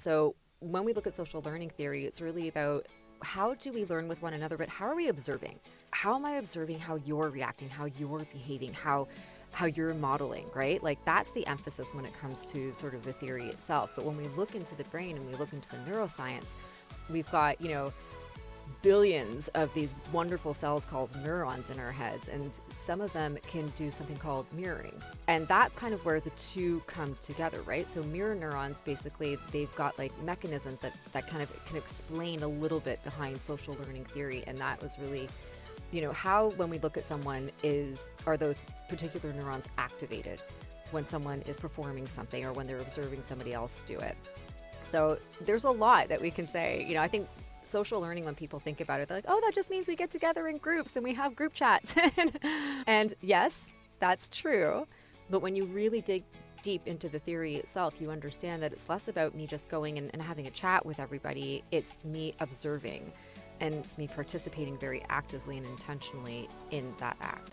So when we look at social learning theory, it's really about how do we learn with one another, but how are we observing? How am I observing how you're reacting, how you're behaving, how you're modeling, right? Like that's the emphasis when it comes to sort of the theory itself. But when we look into the brain and we look into the neuroscience, we've got, billions of these wonderful cells called neurons in our heads, and some of them can do something called mirroring. And that's kind of where the two come together, right? So mirror neurons, basically, they've got like mechanisms that kind of can explain a little bit behind social learning theory. And that was really, how when we look at someone are those particular neurons activated when someone is performing something or when they're observing somebody else do it. So there's a lot that we can say. I think social learning, when people think about it, they're like, oh, that just means we get together in groups and we have group chats. And yes, that's true. But when you really dig deep into the theory itself, you understand that it's less about me just going and having a chat with everybody. It's me observing, and it's me participating very actively and intentionally in that act.